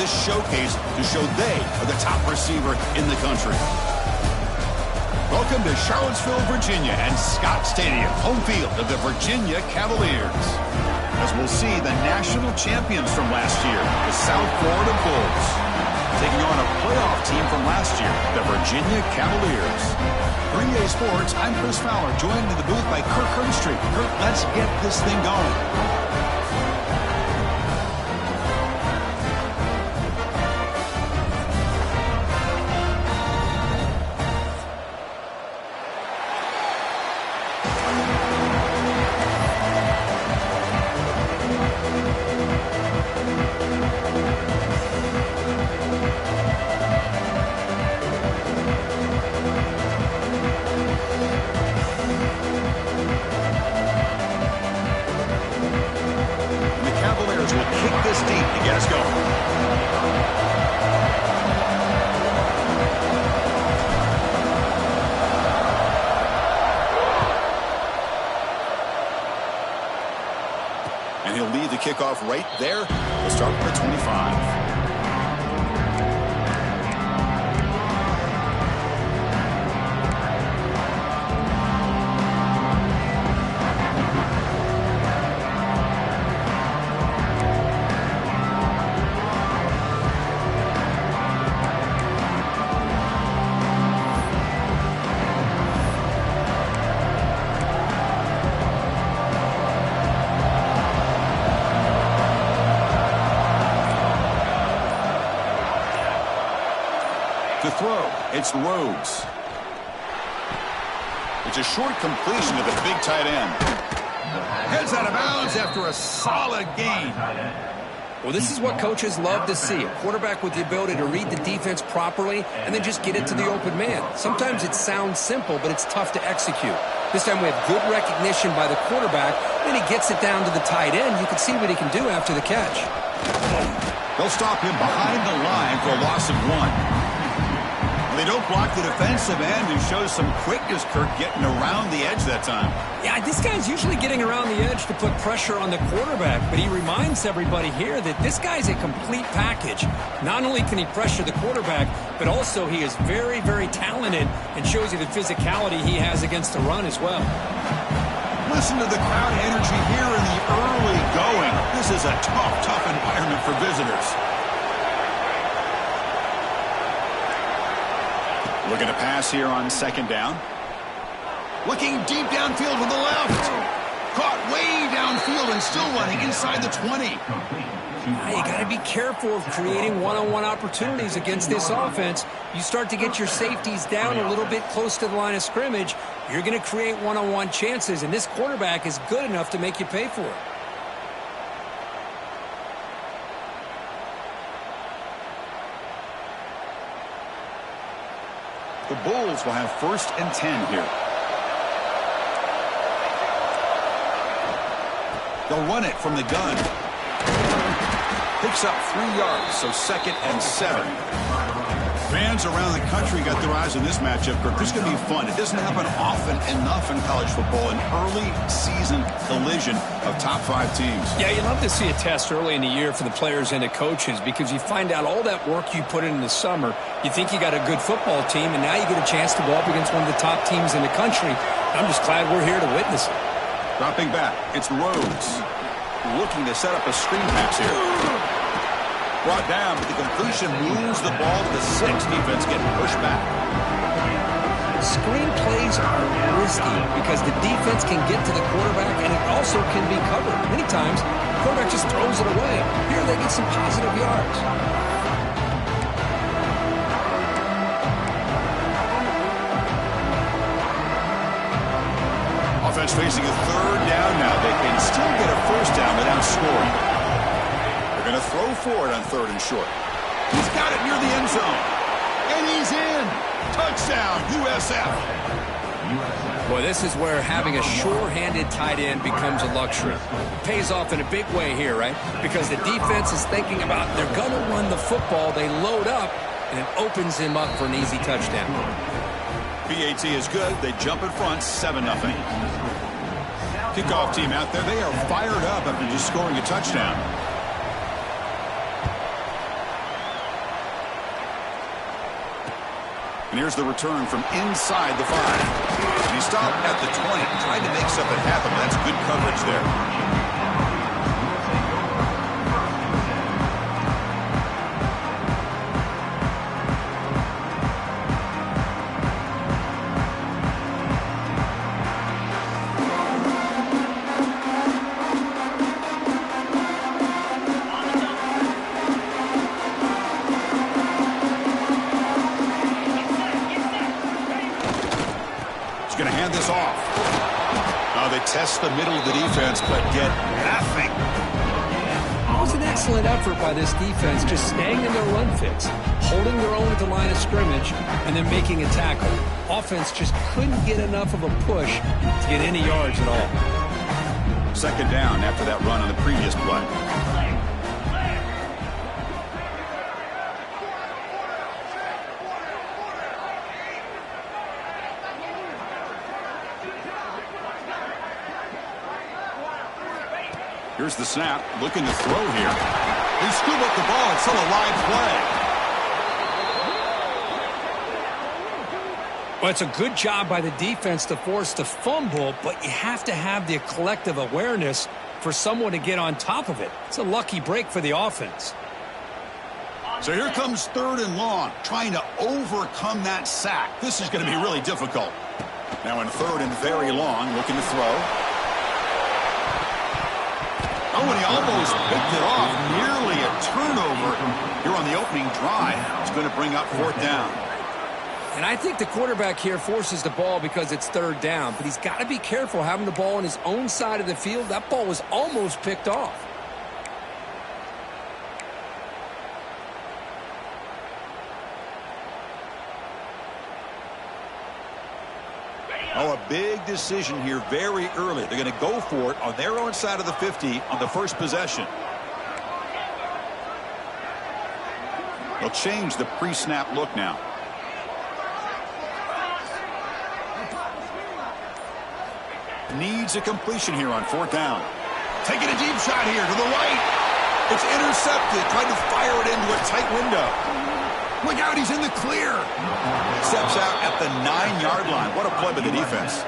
this showcase to show they are the top receiver in the country. Welcome to Charlottesville, Virginia, and Scott Stadium, home field of the Virginia Cavaliers. As we'll see the national champions from last year, the South Florida Bulls, taking on a playoff team from last year, the Virginia Cavaliers. For EA Sports, I'm Chris Fowler, joined in the booth by Kirk Herbstreit. Kirk, let's get this thing going. And he'll lead the kickoff right there. We'll start with the 25. To throw, it's Rhodes. It's a short completion to the big tight end. Heads out of bounds after a solid gain. Well, this is what coaches love to see. A quarterback with the ability to read the defense properly and then just get it to the open man. Sometimes it sounds simple, but it's tough to execute. This time we have good recognition by the quarterback. Then he gets it down to the tight end. You can see what he can do after the catch. They'll stop him behind the line for a loss of 1. They don't block the defensive end, who shows some quickness, Kirk, getting around the edge that time. Yeah, this guy's usually getting around the edge to put pressure on the quarterback, but he reminds everybody here that this guy's a complete package. Not only can he pressure the quarterback, but also he is very, very talented and shows you the physicality he has against the run as well. Listen to the crowd energy here in the early going. This is a tough environment for visitors. Looking to pass here on second down. Looking deep downfield to the left. Caught way downfield and still running inside the 20. You got to be careful of creating one-on-one opportunities against this offense. You start to get your safeties down a little bit close to the line of scrimmage, you're going to create one-on-one chances, and this quarterback is good enough to make you pay for it. The Bulls will have 1st and 10 here. They'll run it from the gun. Picks up 3 yards, so 2nd and 7. Fans around the country got their eyes on this matchup, Kirk. This is going to be fun. It doesn't happen often enough in college football, an early season collision of top 5 teams. Yeah, you love to see a test early in the year for the players and the coaches because you find out all that work you put in the summer. You think you got a good football team, and now you get a chance to go up against one of the top teams in the country. I'm just glad we're here to witness it. Dropping back, it's Rhodes. Looking to set up a screen pass here. Brought down, but the completion moves the ball to the 6. Defense getting pushed back. Screen plays are risky because the defense can get to the quarterback and it also can be covered. Many times, the quarterback just throws it away. Here they get some positive yards. Offense facing a 3rd down now. They can still get a 1st down without scoring. They're going to throw for it on 3rd and short. He's got it near the end zone. And he's in. Touchdown, USF. Boy, this is where having a sure-handed tight end becomes a luxury. It pays off in a big way here, right? Because the defense is thinking about they're going to run the football. They load up, and it opens him up for an easy touchdown. PAT is good. They jump in front, 7-0. Kickoff team out there. They are fired up after just scoring a touchdown. And here's the return from inside the 5. And he stopped at the 20, trying to make something happen. That's good coverage there. Going to hand this off. Now they test the middle of the defense, but get nothing. It was an excellent effort by this defense, just staying in their run fits, holding their own at the line of scrimmage, and then making a tackle. Offense just couldn't get enough of a push to get any yards at all. Second down after that run on the previous play. Here's the snap, looking to throw here. They scoop up the ball and still a live play. Well, it's a good job by the defense to force the fumble, but you have to have the collective awareness for someone to get on top of it. It's a lucky break for the offense. So here comes 3rd and long, trying to overcome that sack. This is going to be really difficult. Now in 3rd and very long, looking to throw. Oh, and he almost picked it off. Nearly a turnover here on the opening drive. It's going to bring up 4th down. And I think the quarterback here forces the ball because it's 3rd down. But he's got to be careful having the ball on his own side of the field. That ball was almost picked off. Oh, a big decision here very early. They're going to go for it on their own side of the 50 on the first possession. They'll change the pre-snap look now. Needs a completion here on 4th down. Taking a deep shot here to the right. It's intercepted. Tried to fire it into a tight window. Look out, he's in the clear. Steps out at the 9-yard line. What a play by the defense.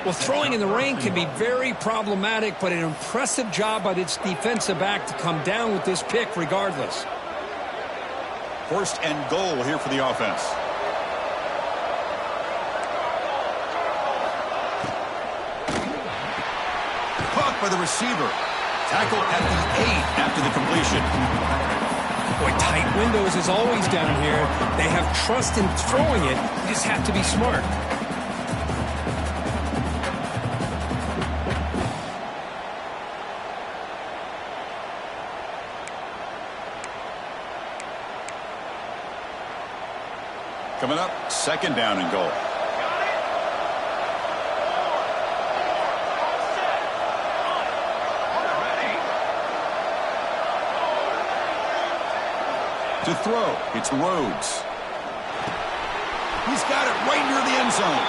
Well, throwing in the rain can be very problematic, but an impressive job by this defensive back to come down with this pick regardless. 1st and goal here for the offense. Caught by the receiver. Tackled at the 8 after the completion. Boy, tight windows is always down here. They have trust in throwing it. You just have to be smart. Coming up, 2nd down and goal. To throw, it's Rhodes. He's got it right near the end zone.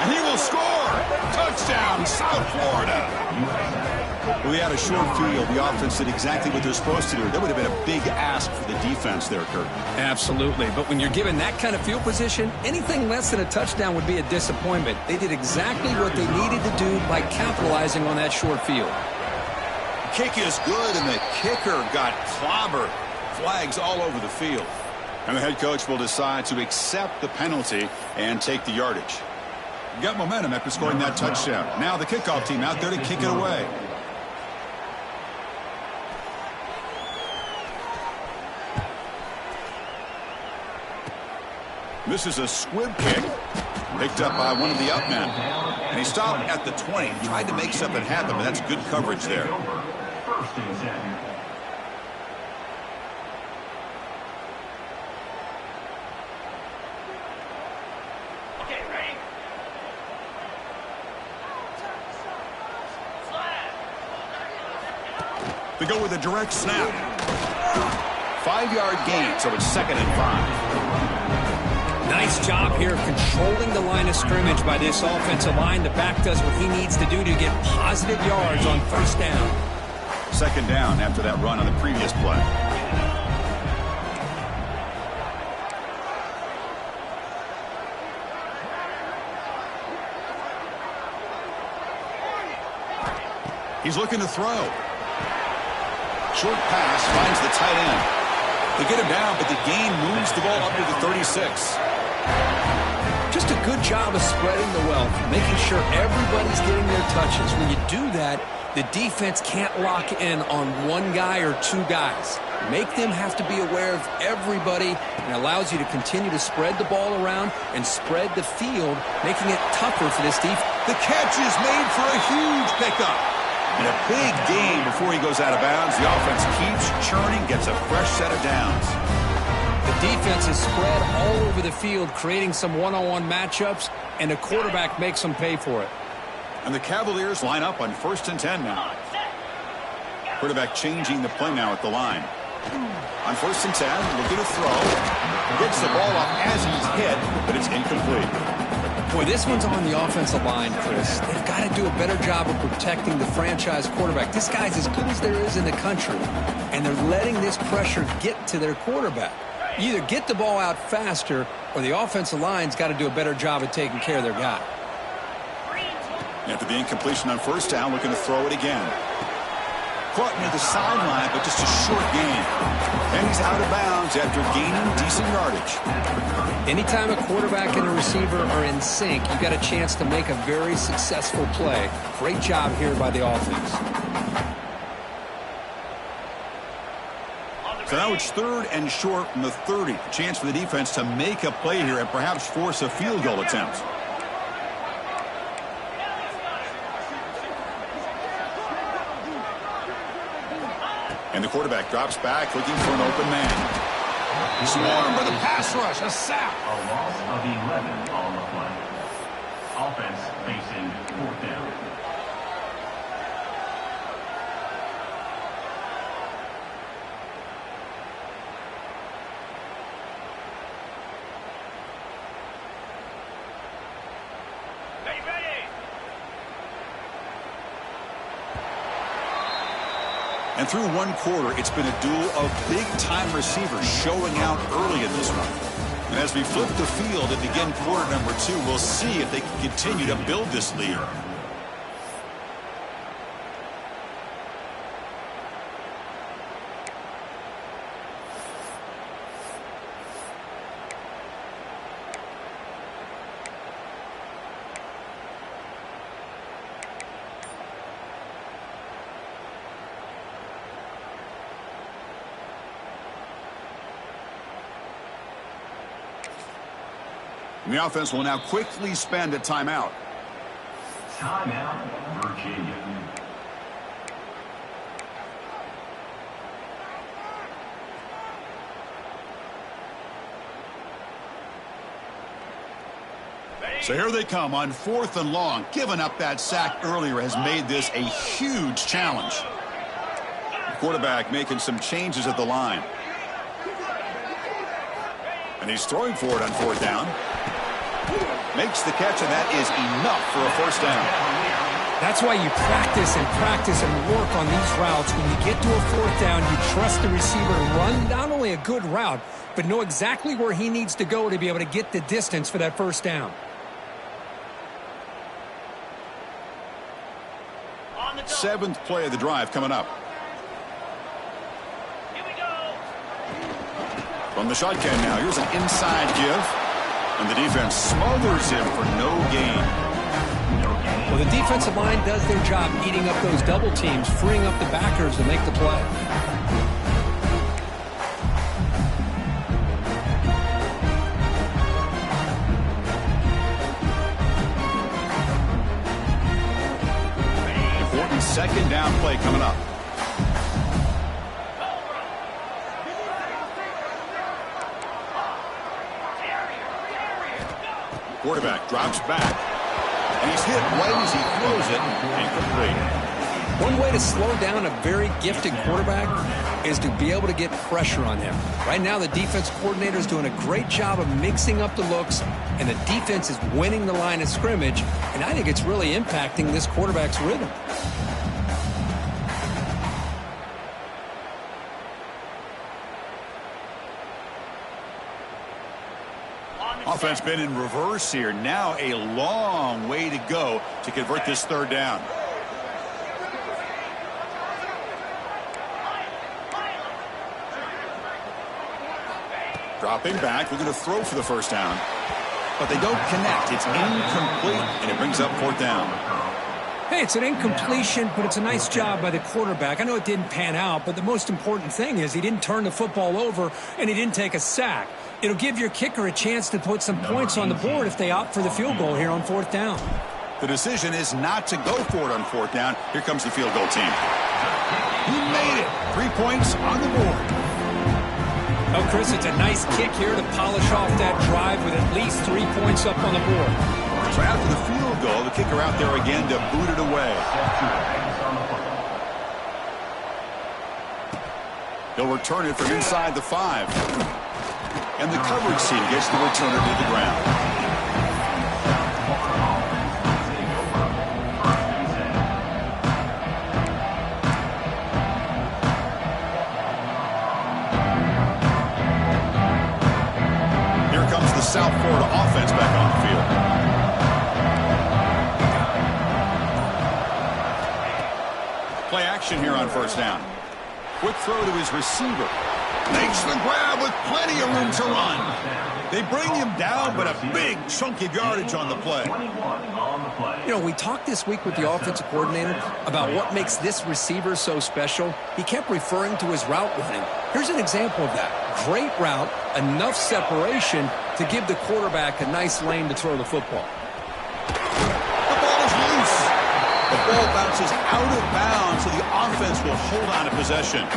And he will score. Touchdown, South Florida. We had a short field. The offense did exactly what they're supposed to do. That would have been a big ask for the defense there, Kurt. Absolutely. But when you're given that kind of field position, anything less than a touchdown would be a disappointment. They did exactly what they needed to do by capitalizing on that short field. Kick is good, and the kicker got clobbered. Flags all over the field. And the head coach will decide to accept the penalty and take the yardage. Got momentum after scoring that touchdown. Now the kickoff team out there to kick it away. This is a squib kick picked up by one of the up men. And he stopped at the 20. Tried to make something happen, but that's good coverage there. They go with a direct snap. 5-yard gain, so it's 2nd and 5. Nice job here of controlling the line of scrimmage by this offensive line. The back does what he needs to do to get positive yards on 1st down. 2nd down after that run on the previous play. He's looking to throw. Short pass finds the tight end. They get him down, but the gain moves the ball up to the 36. Just a good job of spreading the wealth, making sure everybody's getting their touches. When you do that, the defense can't lock in on one guy or two guys. Make them have to be aware of everybody, and allows you to continue to spread the ball around and spread the field, making it tougher for this defense. The catch is made for a huge pickup. And a big gain before he goes out of bounds. The offense keeps churning, gets a fresh set of downs. The defense is spread all over the field, creating some one-on-one matchups, and the quarterback makes them pay for it. And the Cavaliers line up on 1st and 10 now. Quarterback changing the play now at the line. On 1st and 10, looking to throw. Gets the ball up as he's hit, but it's incomplete. Boy, this one's on the offensive line, Chris. They've got to do a better job of protecting the franchise quarterback. This guy's as good as there is in the country, and they're letting this pressure get to their quarterback. You either get the ball out faster, or the offensive line's got to do a better job of taking care of their guy. After the incompletion on 1st down, looking to throw it again. Caught near the sideline, but just a short gain. And he's out of bounds after gaining decent yardage. Anytime a quarterback and a receiver are in sync, you got a chance to make a very successful play. Great job here by the offense. So now it's 3rd and short from the 30. Chance for the defense to make a play here and perhaps force a field goal attempt. And the quarterback drops back, looking for an open man. Swarmed by the pass rush, a sack. A loss of 11 on the play. Offense facing 4th down. And through one quarter, it's been a duel of big-time receivers showing out early in this one. And as we flip the field and begin quarter number 2, we'll see if they can continue to build this lead. And the offense will now quickly spend a timeout. Timeout, Virginia. So here they come on 4th and long. Giving up that sack earlier has made this a huge challenge. The quarterback making some changes at the line. And he's throwing for it on 4th down. Makes the catch, and that is enough for a 1st down. That's why you practice and work on these routes. When you get to a 4th down, you trust the receiver to run not only a good route, but know exactly where he needs to go to be able to get the distance for that 1st down. 7th play of the drive coming up. From the shotgun now, here's an inside give. And the defense smothers him for no gain. Well, the defensive line does their job eating up those double teams, freeing up the backers to make the play. Important 2nd down play coming up. Quarterback drops back, and he's hit right as he throws it, incomplete. One way to slow down a very gifted quarterback is to be able to get pressure on him. Right now, the defense coordinator is doing a great job of mixing up the looks, and the defense is winning the line of scrimmage, and I think it's really impacting this quarterback's rhythm. Offense been in reverse here. Now a long way to go to convert this 3rd down. Dropping back, looking to throw for the first down. But they don't connect. It's incomplete, and it brings up fourth down. Hey, it's an incompletion, but it's a nice job by the quarterback. I know it didn't pan out, but the most important thing is he didn't turn the football over, and he didn't take a sack. It'll give your kicker a chance to put some points on the board if they opt for the field goal here on fourth down. The decision is not to go for it on fourth down. Here comes the field goal team. He made it. 3 points on the board. Oh, Chris, it's a nice kick here to polish off that drive with at least 3 points up on the board. So after the field goal, the kicker out there again to boot it away. He'll return it from inside the 5. And the coverage team gets the returner to the ground. South Florida offense back on the field. Play action here on first down. Quick throw to his receiver. Makes the grab with plenty of room to run. They bring him down, but a big chunk of yardage on the play. You know, we talked this week with the offensive coordinator about what makes this receiver so special. He kept referring to his route running. Here's an example of that. Great route, enough separation to give the quarterback a nice lane to throw the football. The ball is loose. The ball bounces out of bounds, so the offense will hold on to possession.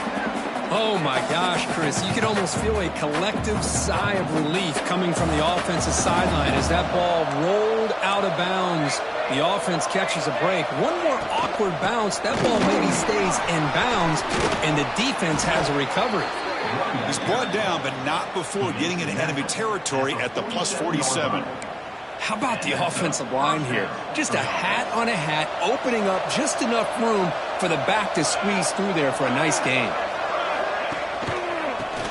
Oh, my gosh, Chris. You could almost feel a collective sigh of relief coming from the offensive sideline as that ball rolled out of bounds. The offense catches a break. One more awkward bounce. That ball maybe stays in bounds, and the defense has a recovery. He's brought down, but not before getting into enemy territory at the plus 47. How about the offensive line here? Just a hat on a hat, opening up just enough room for the back to squeeze through there for a nice gain.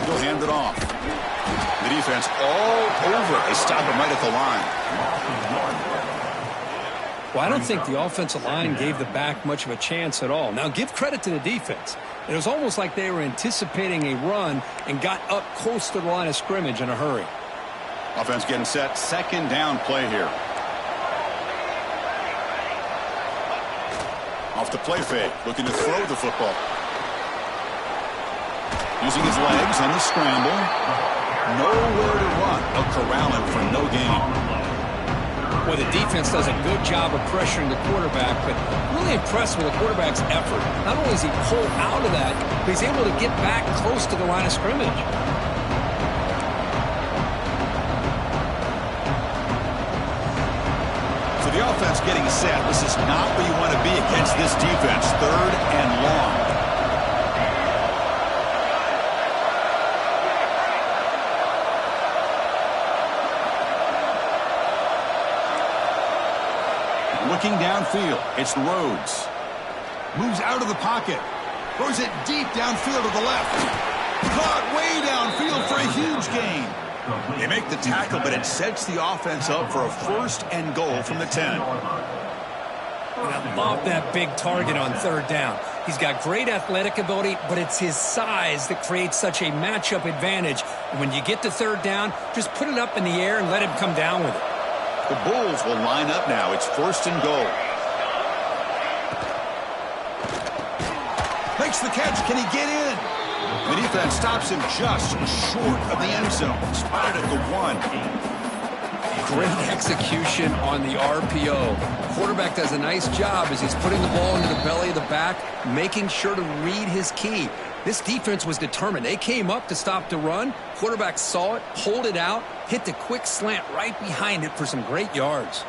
He'll hand it off. The defense all over. They stop him right at the line. Well, I don't think the offensive line gave the back much of a chance at all. Now, give credit to the defense. It was almost like they were anticipating a run and got up close to the line of scrimmage in a hurry. Offense getting set. Second down play here. Off the play fake. Looking to throw the football. Using his legs on the scramble. Nowhere to run. A corralling for no gain. Well, the defense does a good job of pressuring the quarterback, but really impressed with the quarterback's effort. Not only does he pull out of that, but he's able to get back close to the line of scrimmage. So the offense getting set. This is not where you want to be against this defense. Third and long. Looking downfield, it's Rhodes. Moves out of the pocket. Throws it deep downfield to the left. Caught way downfield for a huge gain. They make the tackle, but it sets the offense up for a first and goal from the 10. And I love that big target on third down. He's got great athletic ability, but it's his size that creates such a matchup advantage. And when you get to third down, just put it up in the air and let him come down with it. The Bulls will line up now. It's first and goal. Makes the catch. Can he get in? The defense stops him just short of the end zone. Spotted at the 1. Great execution on the RPO. Quarterback does a nice job as he's putting the ball into the belly of the back, making sure to read his key. This defense was determined. They came up to stop the run. Quarterback saw it, pulled it out, hit the quick slant right behind it for some great yards.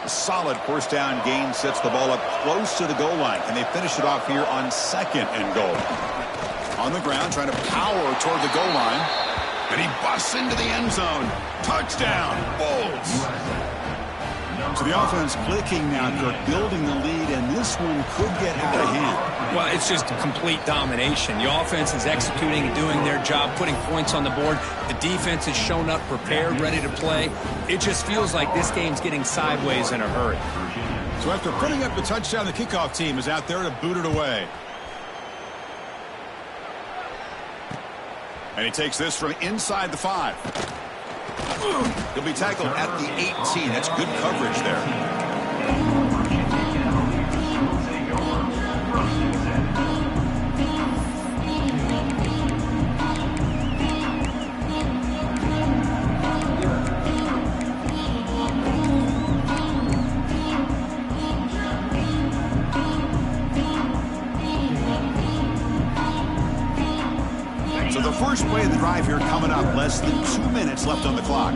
A solid first down gain sets the ball up close to the goal line. And they finish it off here on second and goal. On the ground, trying to power toward the goal line. And he busts into the end zone. Touchdown, Bulls. So the offense clicking now, Kirk, building the lead, and this one could get out of hand. Well, it's just complete domination. The offense is executing and doing their job, putting points on the board. The defense has shown up, prepared, ready to play. It just feels like this game's getting sideways in a hurry. So after putting up the touchdown, the kickoff team is out there to boot it away. And he takes this from inside the 5. He'll be tackled at the 18. That's good coverage there. First play of the drive here coming up. Less than 2 minutes left on the clock.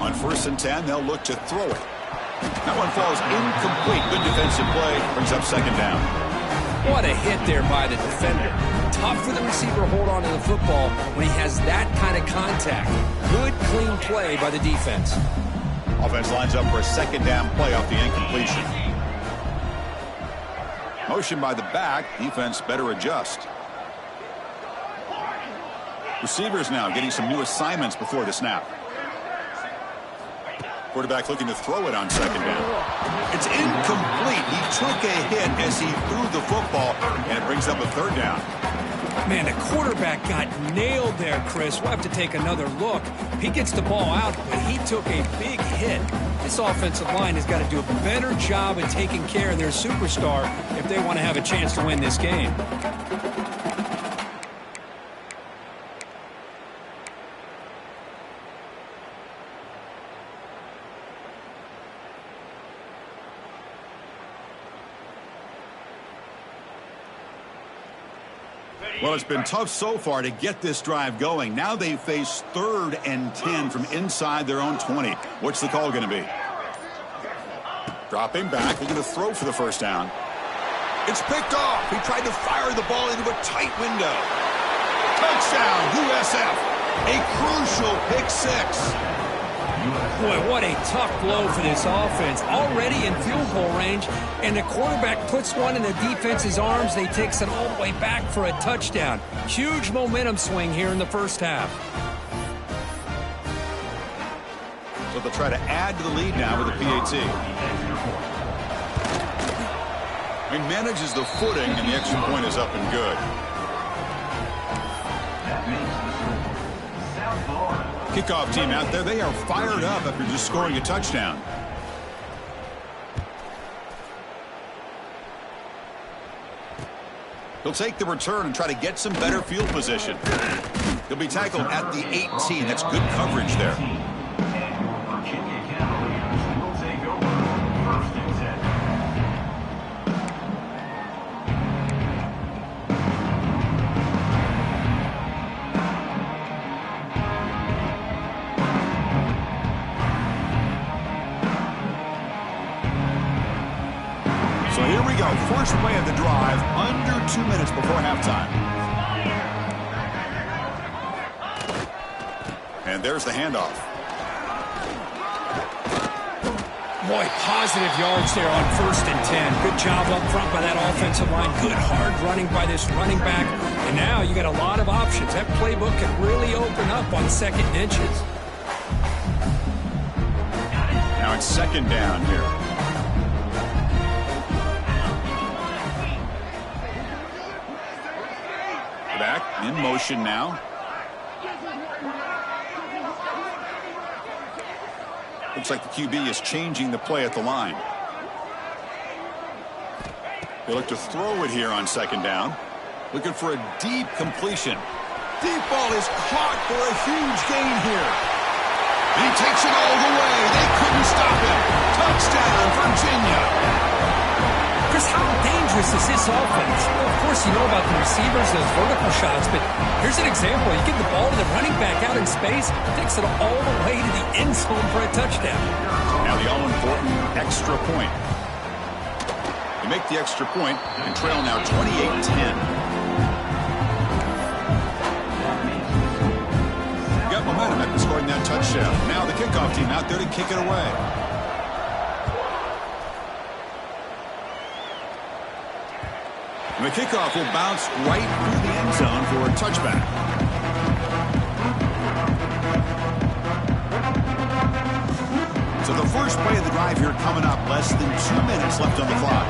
On 1st and 10, they'll look to throw it. That one falls incomplete. Good defensive play. Brings up 2nd down. What a hit there by the defender. Tough for the receiver to hold on to the football when he has that kind of contact. Good, clean play by the defense. Offense lines up for a 2nd down play off the incompletion. Motion by the back. Defense better adjust. Receivers now getting some new assignments before the snap. Quarterback looking to throw it on 2nd down. It's incomplete. He took a hit as he threw the football, and it brings up a 3rd down. Man, the quarterback got nailed there, Chris. We'll have to take another look. He gets the ball out, but he took a big hit. This offensive line has got to do a better job of taking care of their superstar if they want to have a chance to win this game. Well, it's been tough so far to get this drive going. Now they face 3rd and 10 from inside their own 20. What's the call going to be? Dropping back, looking to throw for the 1st down. It's picked off. He tried to fire the ball into a tight window. Touchdown, USF. A crucial pick 6. Boy, what a tough blow for this offense. Already in field goal range, and the quarterback puts one in the defense's arms. They takes it all the way back for a touchdown. Huge momentum swing here in the 1st half. So they'll try to add to the lead now with a PAT. He manages the footing, and the extra point is up and good. Kickoff team out there, they are fired up after just scoring a touchdown. He'll take the return and try to get some better field position. He'll be tackled at the 18. That's good coverage there. So here we go. First play of the drive, under 2 minutes before halftime. And there's the handoff. Boy, positive yards there on 1st and 10. Good job up front by that offensive line. Good hard running by this running back. And now you got a lot of options. That playbook can really open up on 2nd and inches. Now it's 2nd down here. Back in motion now. Looks like the QB is changing the play at the line. They look to throw it here on 2nd down. Looking for a deep completion. Deep ball is caught for a huge gain here. And he takes it all the way. They couldn't stop him. Touchdown, Virginia. Chris, how dangerous is this offense? Well, of course, you know about the receivers, those vertical shots, but here's an example. You get the ball to the running back out in space, takes it all the way to the end zone for a touchdown. Now the all-important extra point. They make the extra point and trail now 28-10. Got momentum after scoring that touchdown. Now the kickoff team out there to kick it away. And the kickoff will bounce right through the end zone for a touchback. So the first play of the drive here coming up. Less than 2 minutes left on the clock.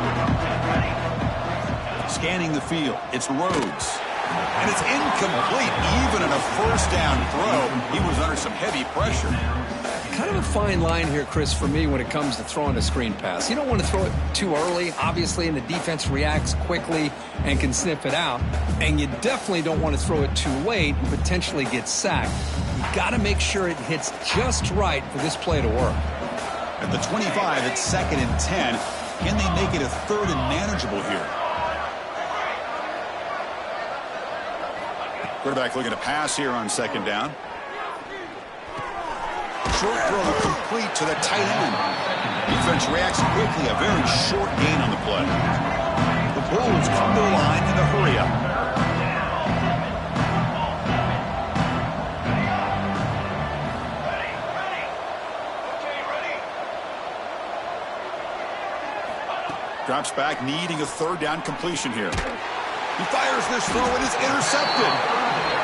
Scanning the field. It's Rhodes. And it's incomplete. Even in a first down throw, he was under some heavy pressure. Kind of a fine line here, Chris, for me when it comes to throwing a screen pass. You don't want to throw it too early, obviously, and the defense reacts quickly and can sniff it out. And you definitely don't want to throw it too late and potentially get sacked. You got to make sure it hits just right for this play to work. At the 25, it's 2nd and 10. Can they make it a 3rd and manageable here? Quarterback looking to pass here on 2nd down. Short throw complete to the tight end. Defense reacts quickly. A very short gain on the play. The Bulls come to the line in a hurry up. Drops back, needing a 3rd down completion here. He fires this throw and is intercepted.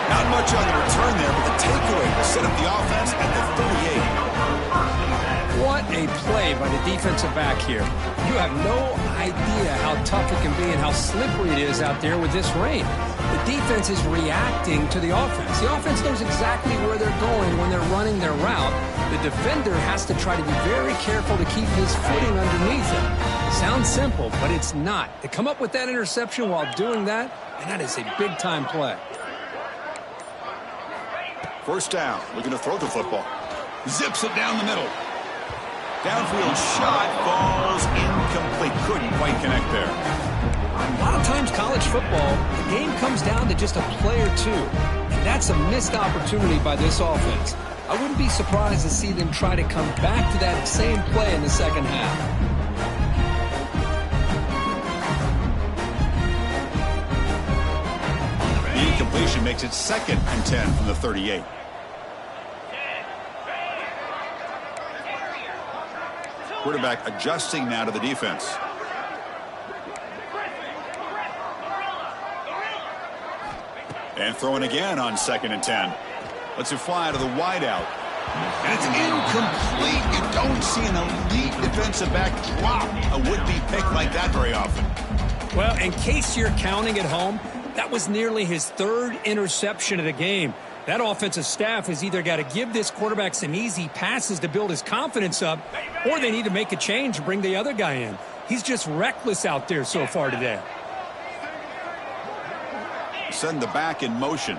Not much on the return there, but the takeaway will set up the offense at the 38. What a play by the defensive back here. You have no idea how tough it can be and how slippery it is out there with this rain. The defense is reacting to the offense. The offense knows exactly where they're going when they're running their route. The defender has to try to be very careful to keep his footing underneath him. Sounds simple, but it's not. To come up with that interception while doing that, and that is a big-time play. First down, looking to throw the football. Zips it down the middle. Downfield shot falls incomplete. Couldn't quite connect there. A lot of times college football, the game comes down to just a play or two. And that's a missed opportunity by this offense. I wouldn't be surprised to see them try to come back to that same play in the second half. The incompletion makes it 2nd and 10 from the 38. Quarterback adjusting now to the defense. And throwing again on 2nd and 10. Lets it fly to the wideout. And it's incomplete. You don't see an elite defensive back drop a would-be pick like that very often. Well, in case you're counting at home, that was nearly his 3rd interception of the game. That offensive staff has either got to give this quarterback some easy passes to build his confidence up, or they need to make a change and bring the other guy in. He's just reckless out there so far today. Send the back in motion.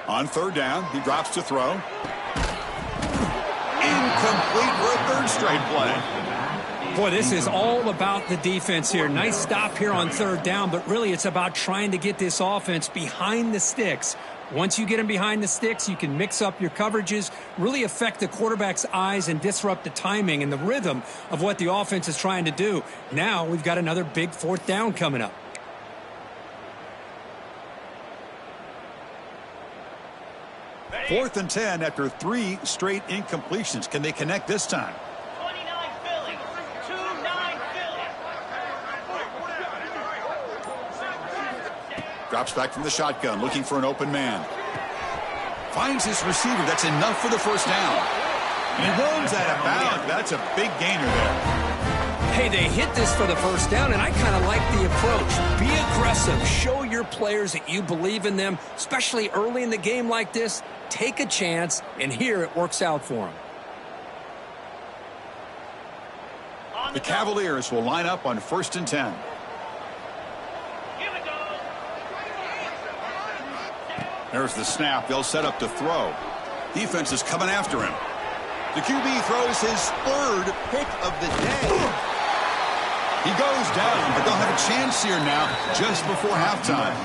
On 3rd down, he drops to throw. Incomplete for a 3rd straight play. Boy, this is all about the defense here. Nice stop here on 3rd down, but really it's about trying to get this offense behind the sticks. Once you get them behind the sticks, you can mix up your coverages, really affect the quarterback's eyes and disrupt the timing and the rhythm of what the offense is trying to do. Now we've got another big 4th down coming up. Fourth and 10 after 3 straight incompletions. Can they connect this time? 29 Philly. 2-9 Philly. Drops back from the shotgun, looking for an open man. Finds his receiver. That's enough for the first down. And he runs out of bounds. That's a big gainer there. Hey, they hit this for the first down, and I kind of like the approach. Be aggressive. Show your players that you believe in them, especially early in the game like this. Take a chance, and here it works out for them. The Cavaliers will line up on 1st and 10. There's the snap. They'll set up to throw. Defense is coming after him. The QB throws his 3rd pick of the day. He goes down, but they'll have a chance here now just before halftime.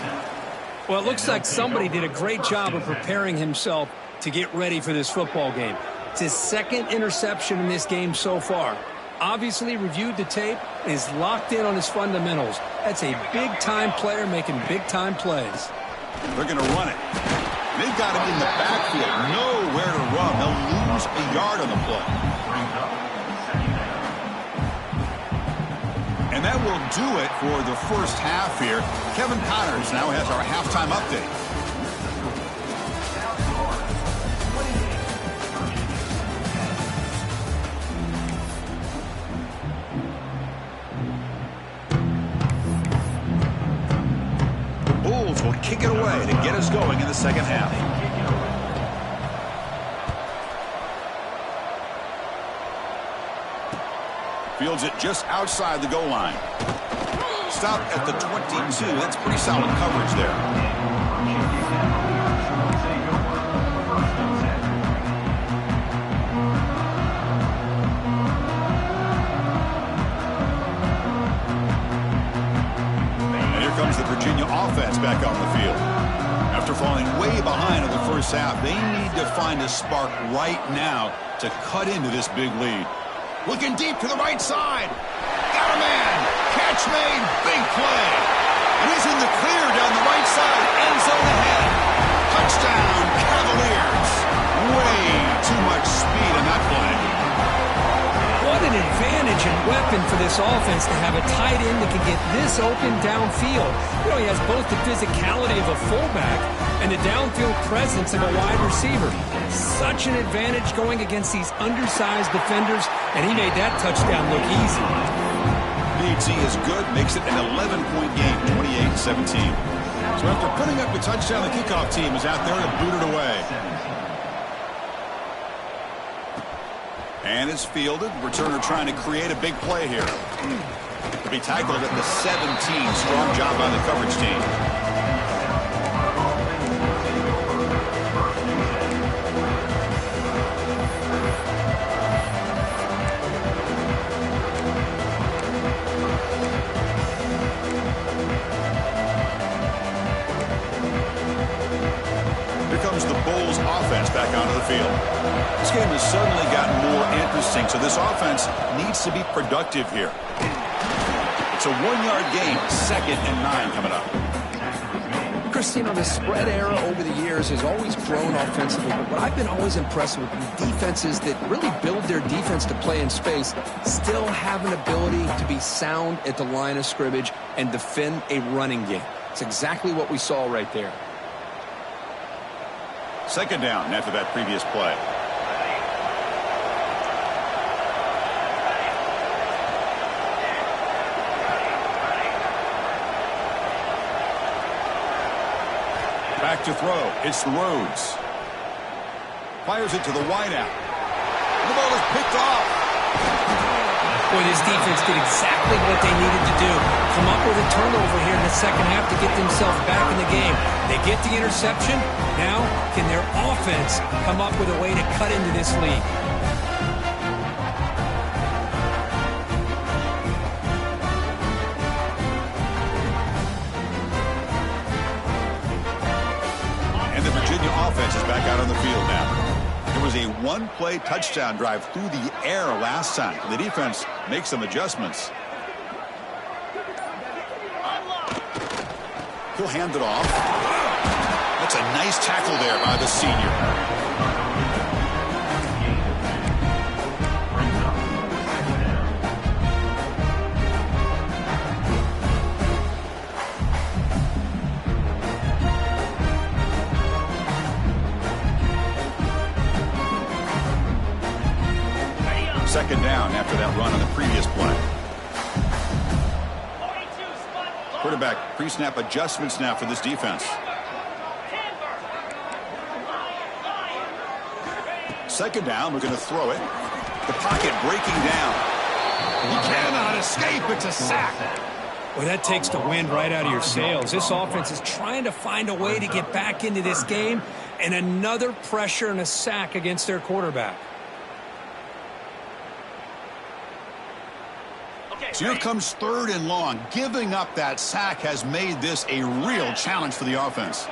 Well, it looks like somebody did a great job of preparing himself to get ready for this football game. It's his 2nd interception in this game so far. Obviously reviewed the tape and is locked in on his fundamentals. That's a big-time player making big-time plays. They're going to run it. They've got him in the backfield. Nowhere to run. They'll lose a yard on the play. And that will do it for the first half here. Kevin Connors now has our halftime update. The Bulls will kick it away to get us going in the second half. Fields it just outside the goal line. Stop at the 22. That's pretty solid coverage there. And here comes the Virginia offense back on the field. After falling way behind in the first half, they need to find a spark right now to cut into this big lead. Looking deep to the right side. Got a man. Catch made. Big play. And he's in the clear down the right side. End zone ahead. Touchdown, Cavaliers. Way too much speed in that play. What an advantage and weapon for this offense to have a tight end that can get this open downfield. You know, he has both the physicality of a fullback and the downfield presence of a wide receiver. Such an advantage going against these undersized defenders, and he made that touchdown look easy. BT is good, makes it an 11-point game, 28-17. So after putting up the touchdown, the kickoff team is out there to boot it away. And it's fielded. Returner trying to create a big play here. To be tackled at the 17. Strong job by the coverage team. Here comes the Bulls offense back onto the field. This game has suddenly gotten more interesting, so this offense needs to be productive here. It's a one-yard gain, 2nd and 9 coming up. Christine, the spread era over the years has always grown offensively, but what I've been always impressed with defenses that really build their defense to play in space still have an ability to be sound at the line of scrimmage and defend a running game. It's exactly what we saw right there. 2nd down after that previous play. Back to throw. It's Rhodes. Fires it to the wideout. The ball is picked off. Boy, this defense did exactly what they needed to do. Come up with a turnover here in the second half to get themselves back in the game. They get the interception. Now, can their offense come up with a way to cut into this lead? And the Virginia offense is back out on the field now. It was a one-play touchdown drive through the air last time. The defense makes some adjustments. He'll hand it off. That's a nice tackle there by the senior. Second down after that run on the previous play. Quarterback pre-snap adjustments now for this defense. Second down, we're going to throw it. The pocket breaking down. He cannot escape. It's a sack. Well, that takes the wind right out of your sails. This offense is trying to find a way to get back into this game, and another pressure and a sack against their quarterback. So here comes 3rd and long. Giving up that sack has made this a real challenge for the offense.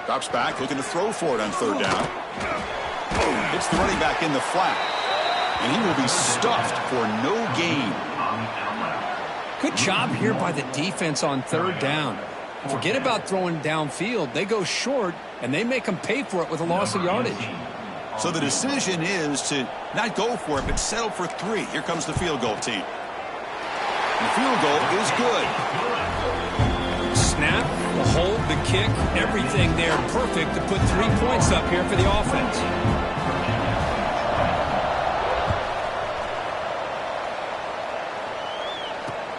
Drops back, looking to throw for it on 3rd down. Hits the running back in the flat. And he will be stuffed for no gain. Good job here by the defense on 3rd down. Forget about throwing downfield. They go short, and they make them pay for it with a loss of yardage. So the decision is to not go for it, but settle for 3. Here comes the field goal team. The field goal is good. Snap, the hold, the kick, everything there perfect to put 3 points up here for the offense.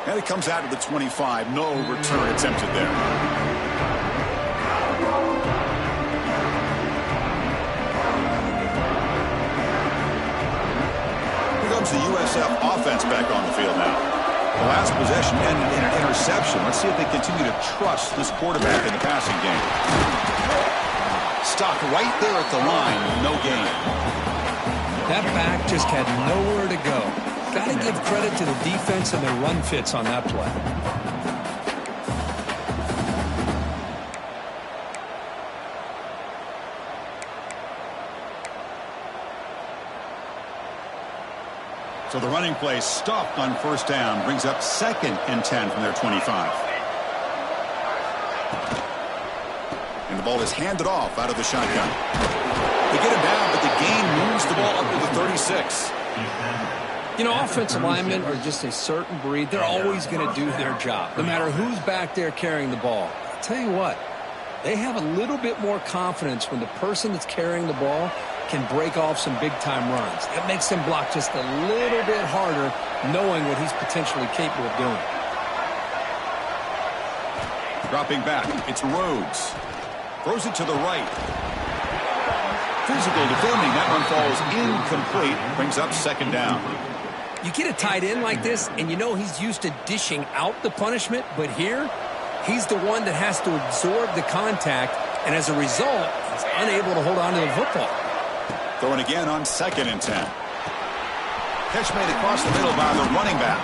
And it comes out of the 25. No return attempted there. Here comes the USF offense back on the field now. The last possession ended in an interception. Let's see if they continue to trust this quarterback in the passing game. Stopped right there at the line. No gain. That back just had nowhere to go. Got to give credit to the defense and their run fits on that play. So the running play stopped on first down, brings up 2nd and 10 from their 25. And the ball is handed off out of the shotgun. They get it down, but the gain moves the ball up to the 36. You know, offensive linemen are just a certain breed. They're always going to do their job, no matter who's back there carrying the ball. I'll tell you what, they have a little bit more confidence when the person that's carrying the ball can break off some big-time runs. It makes them block just a little bit harder, knowing what he's potentially capable of doing. Dropping back, it's Rhodes. Throws it to the right. Physical defending, that one falls incomplete, brings up 2nd down. You get a tight end like this, and you know he's used to dishing out the punishment, but here, he's the one that has to absorb the contact, and as a result, he's unable to hold on to the football. Throwing again on 2nd and 10. Catch made across the middle by the running back.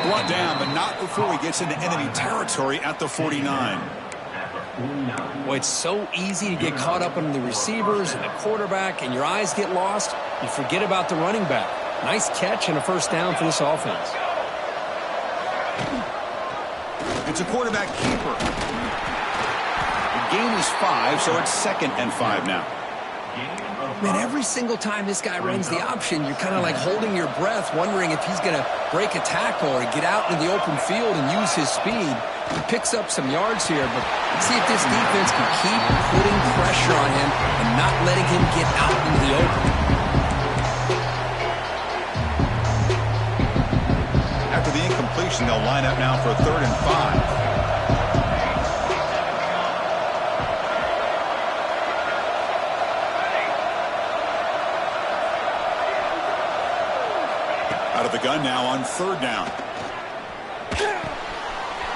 Brought down, but not before he gets into enemy territory at the 49. Boy, it's so easy to get caught up on the receivers and the quarterback, and your eyes get lost. You forget about the running back. Nice catch and a first down for this offense. It's a quarterback keeper. The gain is 5, so it's 2nd and 5 now. Man, every single time this guy runs the option, you're kind of like holding your breath, wondering if he's going to break a tackle or get out in the open field and use his speed. He picks up some yards here, but let's see if this defense can keep putting pressure on him and not letting him get out into the open. After the incompletion, they'll line up now for 3rd and 5. Out of the gun now on 3rd down.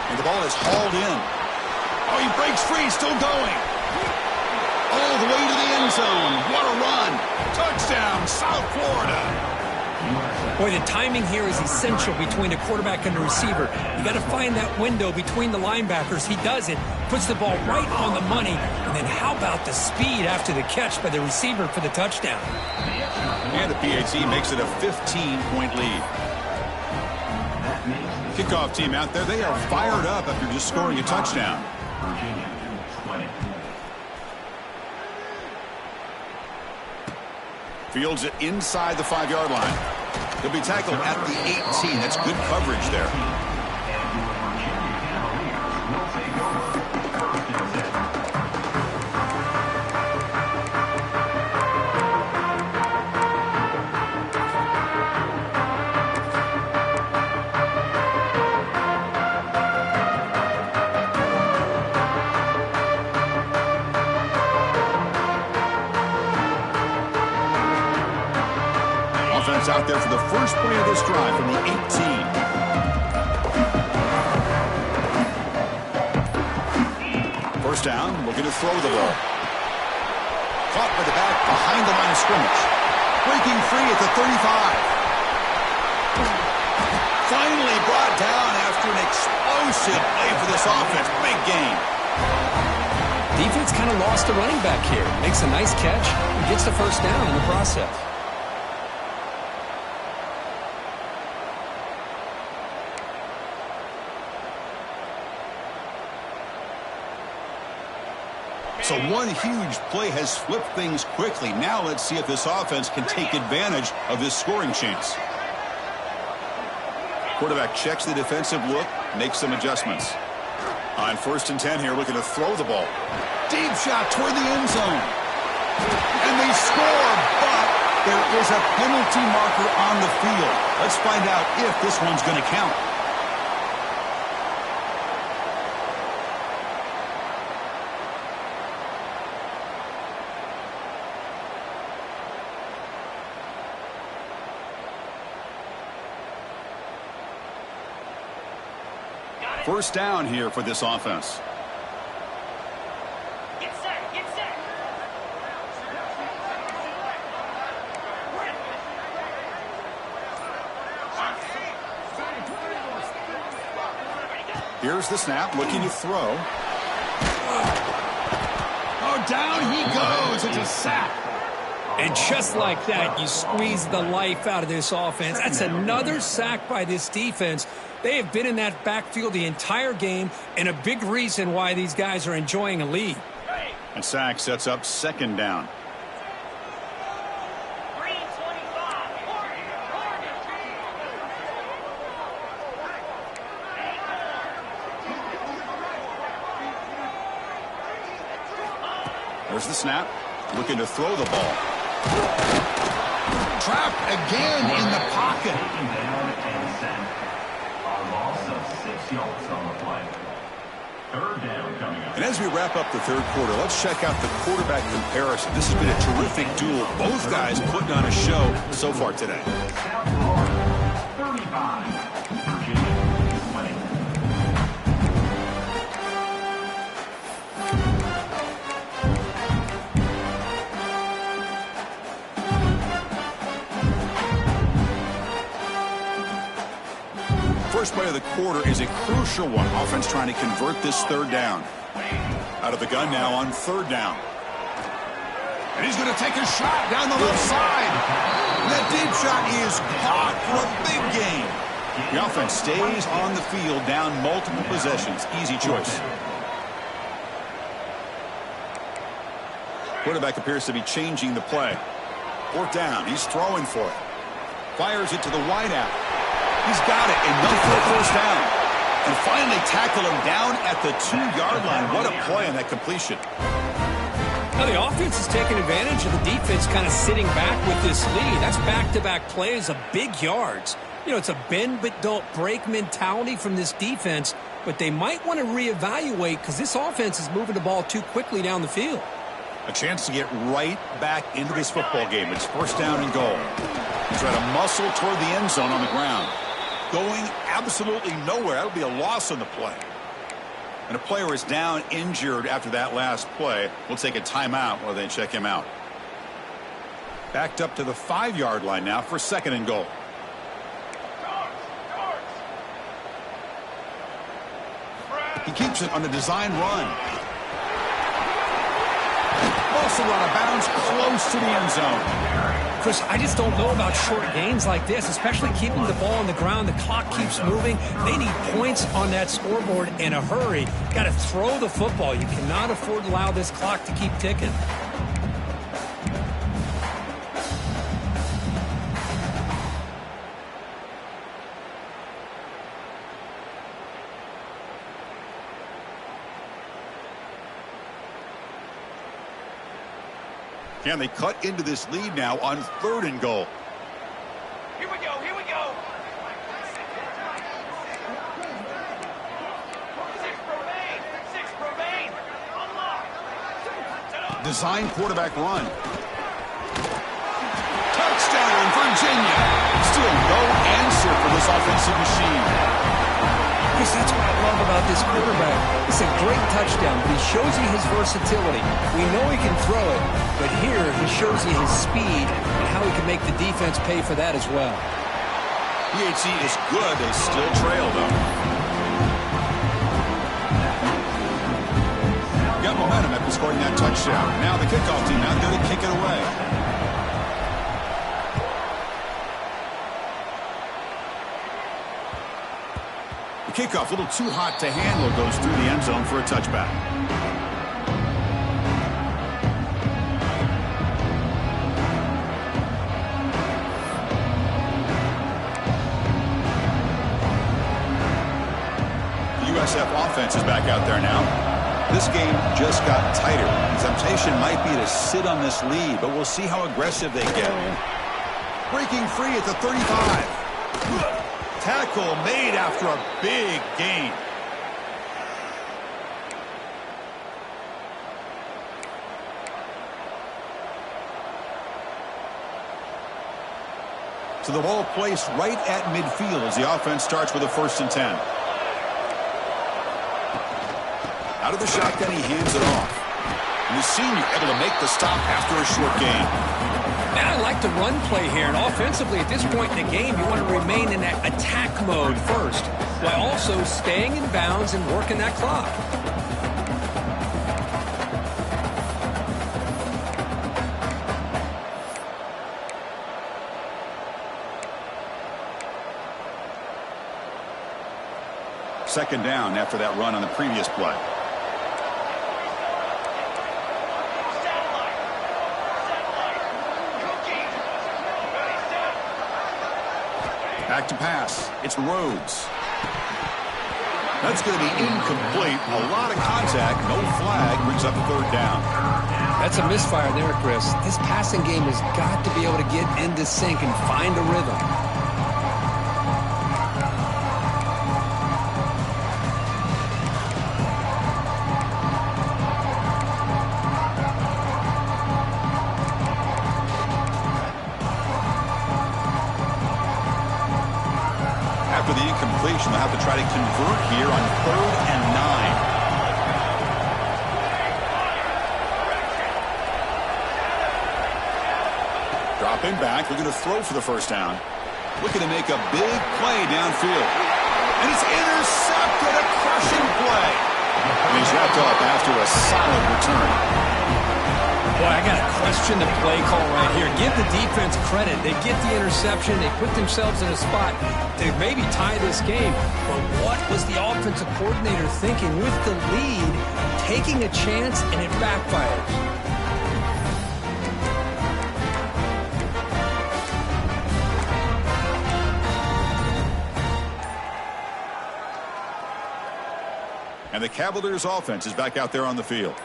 And the ball is hauled in. Oh, he breaks free, still going. All the way to the end zone. What a run. Touchdown, South Florida. Boy, the timing here is essential between a quarterback and a receiver. You got to find that window between the linebackers. He does it, puts the ball right on the money, and then how about the speed after the catch by the receiver for the touchdown? And the PAT makes it a 15-point lead. Kickoff team out there, they are fired up after just scoring a touchdown. Fields it inside the 5-yard line. He'll be tackled at the 18. That's good coverage there. Out there for the first play of this drive from the 18. First down, looking to throw the ball. Caught by the back behind the line of scrimmage. Breaking free at the 35. Finally brought down after an explosive play for this offense. Big gain. Defense kind of lost the running back here. Makes a nice catch and gets the first down in the process. So one huge play has flipped things quickly. Now let's see if this offense can take advantage of this scoring chance. Quarterback checks the defensive look, makes some adjustments. On 1st and 10 here, looking to throw the ball. Deep shot toward the end zone. And they score, but there is a penalty marker on the field. Let's find out if this one's going to count. First down here for this offense. Get set, get set. Here's the snap, looking to throw. Oh, down he goes. It's a sack. And just like that, you squeeze the life out of this offense. That's another sack by this defense. They have been in that backfield the entire game, and a big reason why these guys are enjoying a lead. And sack sets up 2nd down. 3:25. There's the snap. Looking to throw the ball. Trapped again in the pocket. And as we wrap up the 3rd quarter, let's check out the quarterback comparison. This has been a terrific duel. Both guys putting on a show so far today. 35. Virginia is winning. First play of the quarter is a crucial one. Offense trying to convert this 3rd down. Out of the gun now on 3rd down. And he's going to take a shot down the left side. And that deep shot is caught for a big gain. The offense stays on the field down multiple possessions. Easy choice. Quarterback appears to be changing the play. 4th down. He's throwing for it. Fires it to the wideout. He's got it. Enough for a 1st down. And finally tackle him down at the 2-yard line. What a play on that completion. Now the offense is taking advantage of the defense kind of sitting back with this lead. That's back-to-back plays of big yards. You know, it's a bend but don't break mentality from this defense, but they might want to reevaluate because this offense is moving the ball too quickly down the field. A chance to get right back into this football game. It's 1st down and goal. He's trying to muscle toward the end zone on the ground. Going absolutely nowhere. That'll be a loss on the play. And a player is down injured after that last play. We'll take a timeout while they check him out. Backed up to the 5-yard line now for 2nd and goal. He keeps it on a design run. Also out of bounds, close to the end zone. Chris, I just don't know about short gains like this, especially keeping the ball on the ground. The clock keeps moving. They need points on that scoreboard in a hurry. Got to throw the football. You cannot afford to allow this clock to keep ticking. Can they cut into this lead now on 3rd and goal? Here we go, here we go. 6 remain. Unlock. Design quarterback run. Touchdown, Virginia. Still no answer for this offensive machine. Chris, that's what I love about this quarterback. It's a great touchdown, but he shows you his versatility. We know he can throw it, but here he shows you his speed and how he can make the defense pay for that as well. PHC is good. They still trail, though. Got momentum after scoring that touchdown. Now the kickoff team out there to kick it away. Kickoff, a little too hot to handle, goes through the end zone for a touchback. USF offense is back out there now. This game just got tighter. The temptation might be to sit on this lead, but we'll see how aggressive they get. Breaking free at the 35. Tackle made after a big gain. So the ball placed right at midfield as the offense starts with a 1st and 10. Out of the shotgun, he hands it off. And the senior able to make the stop after a short gain. Now I like the run play here, and offensively at this point in the game, you want to remain in that attack mode first, while also staying in bounds and working that clock. Second down after that run on the previous play. Back to pass. It's Rhodes. That's going to be incomplete. A lot of contact. No flag. Brings up 3rd down. That's a misfire there, Chris. This passing game has got to be able to get into sync and find a rhythm. After the incompletion, they'll have to try to convert here on 3rd and 9. Dropping back. They're going to throw for the 1st down. Looking to make a big play downfield. And it's intercepted. A crushing play. And he's wrapped up after a solid return. Boy, I got to question the play call right here. Give the defense credit. They get the interception. They put themselves in a spot to maybe tie this game. But what was the offensive coordinator thinking with the lead, taking a chance, and it backfires? And the Cavaliers offense is back out there on the field.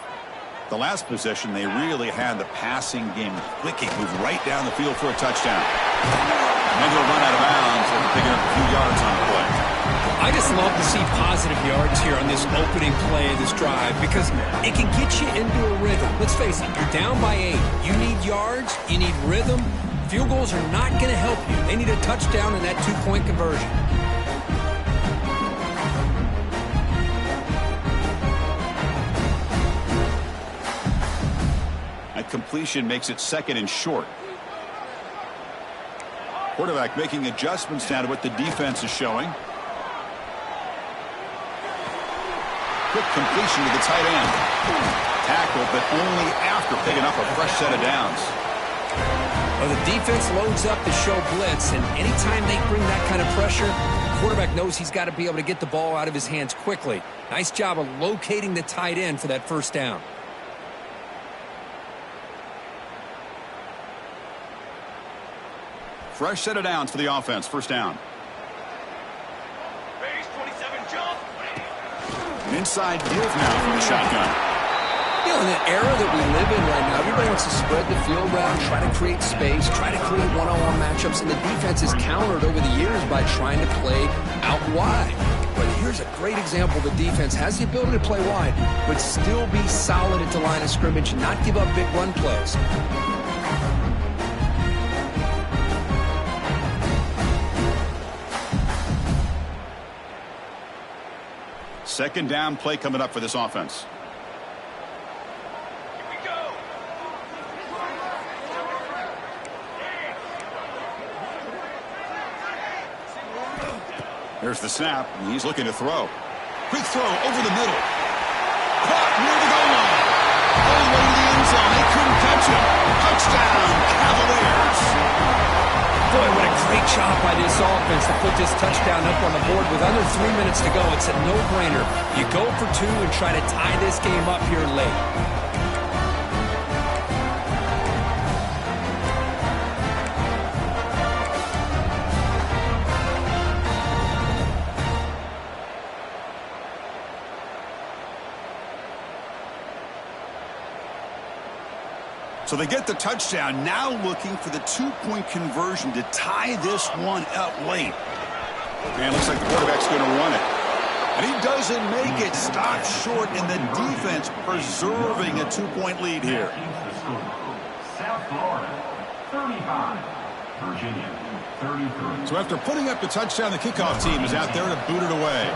The last possession, they really had the passing game clicking, moved right down the field for a touchdown. And he'll run out of bounds and picking up a few yards on the play. I just love to see positive yards here on this opening play of this drive because it can get you into a rhythm. Let's face it, you're down by 8. You need yards, you need rhythm. Field goals are not going to help you. They need a touchdown and that 2-point conversion. Completion makes it 2nd and short. Quarterback making adjustments now to what the defense is showing. Quick completion to the tight end. Tackle, but only after picking up a fresh set of downs. Well, the defense loads up to show blitz, and anytime they bring that kind of pressure, the quarterback knows he's got to be able to get the ball out of his hands quickly. Nice job of locating the tight end for that 1st down. Fresh set of downs for the offense. 1st down. Base 27 jump. An inside give now from the shotgun. You know, in the era that we live in right now, everybody wants to spread the field around, try to create space, try to create one-on-one matchups, and the defense is countered over the years by trying to play out wide. But here's a great example. The defense has the ability to play wide, but still be solid at the line of scrimmage and not give up big run plays. Second down play coming up for this offense. Here we go. There's the snap. He's looking to throw. Quick throw over the middle. Caught near the goal line. All the way to the end zone. They couldn't catch him. Touchdown, Cavaliers. Boy, what a great job by this offense to put this touchdown up on the board with under 3 minutes to go. It's a no-brainer. You go for 2 and try to tie this game up here late. So they get the touchdown, now looking for the two-point conversion to tie this one up late. And looks like the quarterback's going to run it. And he doesn't make it. Stopped short, and the defense preserving a two-point lead here. South Florida, 35. Virginia, 33. So after putting up the touchdown, the kickoff team is out there to boot it away.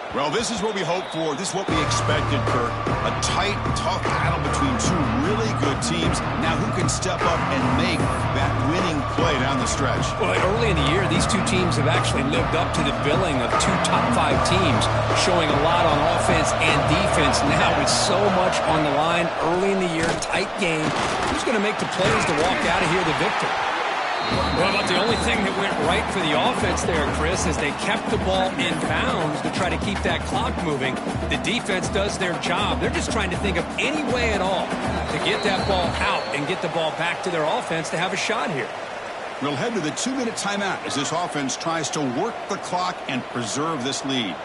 Well, this is what we hoped for. This is what we expected, Kirk. A tight, tough battle between two really good teams. Now who can step up and make that winning play down the stretch? Well, early in the year, these two teams have actually lived up to the billing of two top-5 teams, showing a lot on offense and defense. Now with so much on the line early in the year, tight game, who's going to make the plays to walk out of here the victor? Well, about the only thing that went right for the offense there, Chris, is they kept the ball in bounds to try to keep that clock moving. The defense does their job. They're just trying to think of any way at all to get that ball out and get the ball back to their offense to have a shot here. We'll head to the 2-minute timeout as this offense tries to work the clock and preserve this lead.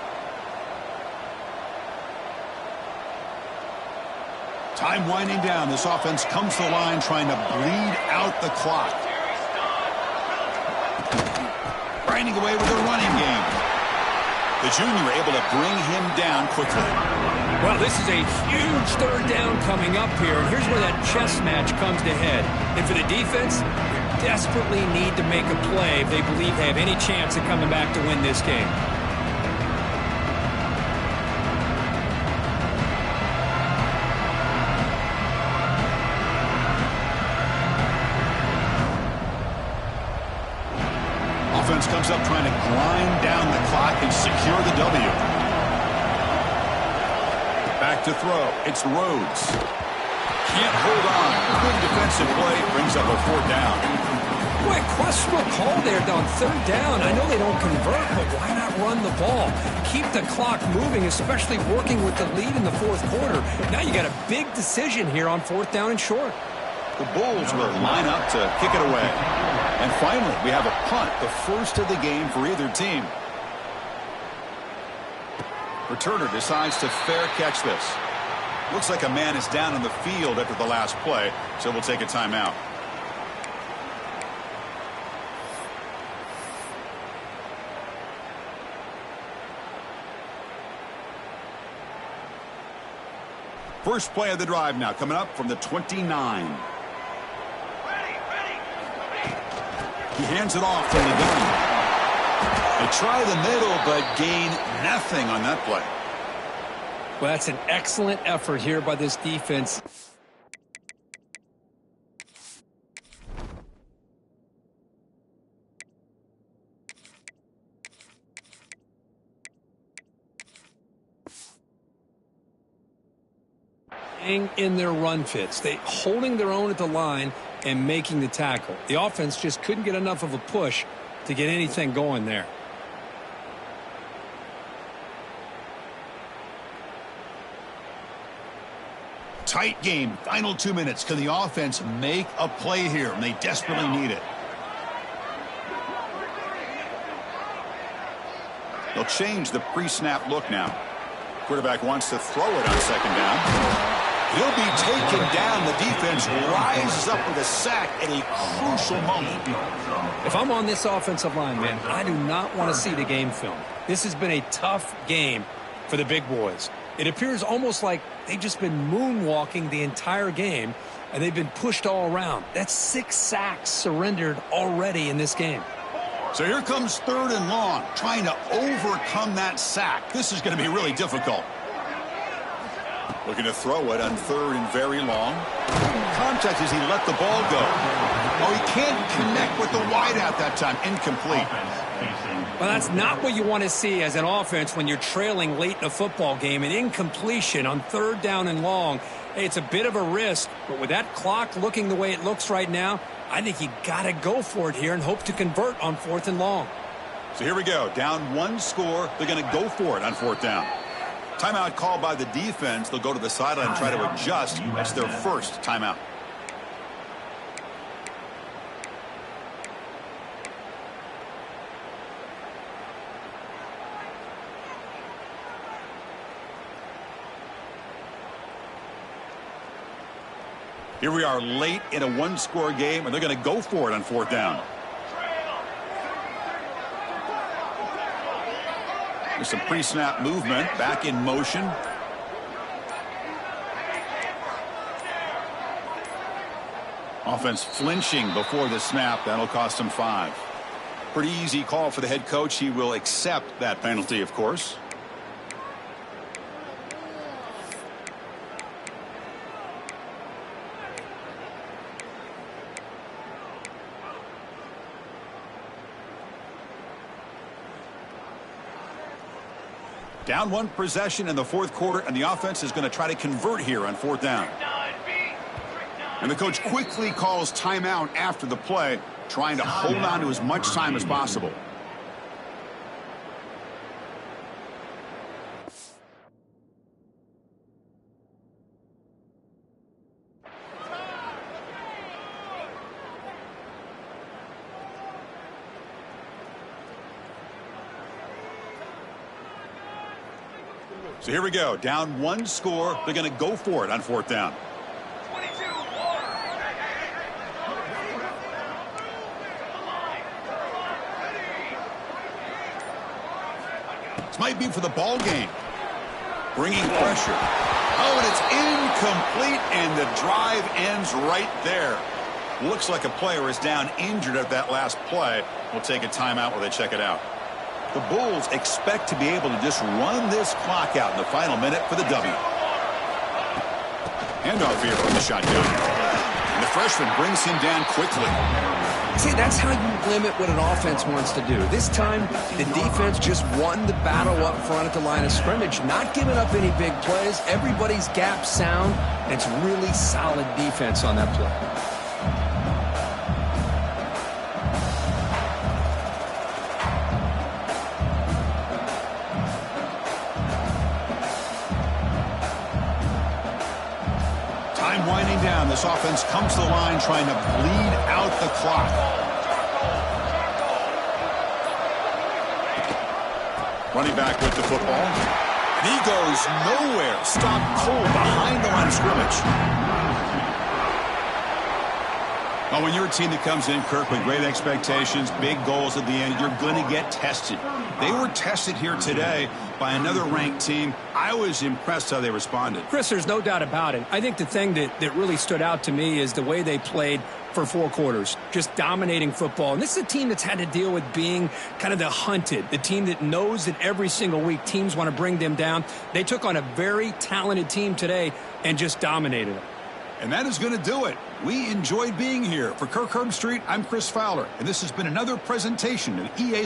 Time winding down. This offense comes to the line trying to bleed out the clock. Grinding away with the running game. The junior able to bring him down quickly. Well, this is a huge third down coming up here, and here's where that chess match comes to head. And for the defense, they desperately need to make a play if they believe they have any chance of coming back to win this game. Offense comes up trying to grind down the clock and secure the W. Back to throw. It's Rhodes. Can't hold on. Good defensive play. Brings up a 4th down. Boy, questionable call there on 3rd down. I know they don't convert, but why not run the ball? Keep the clock moving, especially working with the lead in the 4th quarter. Now you got a big decision here on 4th down and short. The Bulls will line up to kick it away. And finally, we have a punt, the first of the game for either team. Returner decides to fair catch this. Looks like a man is down on the field after the last play, so we'll take a timeout. First play of the drive now, coming up from the 29. He hands it off from the gun. They try the middle, but gain nothing on that play. Well, that's an excellent effort here by this defense. In their run fits. They holding their own at the line and making the tackle. The offense just couldn't get enough of a push to get anything going there. Tight game. Final 2 minutes. Can the offense make a play here? And they desperately need it. They'll change the pre-snap look now. Quarterback wants to throw it on 2nd down. He'll be taken down. The defense rises up with a sack at a crucial moment. If I'm on this offensive line, man, I do not want to see the game film. This has been a tough game for the big boys. It appears almost like they've just been moonwalking the entire game, and they've been pushed all around. That's 6 sacks surrendered already in this game. So here comes 3rd and long, trying to overcome that sack. This is going to be really difficult. Looking to throw it on 3rd and very long. Contact as he let the ball go. Oh, he can't connect with the wideout that time. Incomplete. Well, that's not what you want to see as an offense when you're trailing late in a football game. An incompletion on 3rd down and long. Hey, it's a bit of a risk, but with that clock looking the way it looks right now, I think you got to go for it here and hope to convert on 4th and long. So here we go. Down 1 score. They're going to go for it on 4th down. Timeout called by the defense. They'll go to the sideline and try to adjust. That's their first timeout. Here we are late in a one-score game, and they're going to go for it on 4th down. There's some pre-snap movement, back in motion. Offense flinching before the snap. That'll cost him 5. Pretty easy call for the head coach. He will accept that penalty, of course. Down 1 possession in the 4th quarter, and the offense is going to try to convert here on 4th down. And the coach quickly calls timeout after the play, trying to hold on to as much time as possible. So here we go. Down 1 score. They're going to go for it on 4th down. This might be for the ball game. Bringing pressure. Oh, and it's incomplete, and the drive ends right there. Looks like a player is down injured at that last play. We'll take a timeout while they check it out. The Bulls expect to be able to just run this clock out in the final minute for the W. Handoff here from the shotgun. And the freshman brings him down quickly. See, that's how you limit what an offense wants to do. This time, the defense just won the battle up front at the line of scrimmage, not giving up any big plays. Everybody's gap sound, and it's really solid defense on that play. Winding down, this offense comes to the line trying to bleed out the clock. Running back with the football. And he goes nowhere. Stopped cold behind the line of scrimmage. Well, when you're a team that comes in, Kirk, with great expectations, big goals at the end, you're going to get tested. They were tested here today by another ranked team. I was impressed how they responded. Chris, there's no doubt about it. I think the thing that really stood out to me is the way they played for 4 quarters, just dominating football. And this is a team that's had to deal with being kind of the hunted, the team that knows that every single week teams want to bring them down. They took on a very talented team today and just dominated it. And that is going to do it. We enjoyed being here. For Kirk Herbstreit, I'm Chris Fowler, and this has been another presentation of EA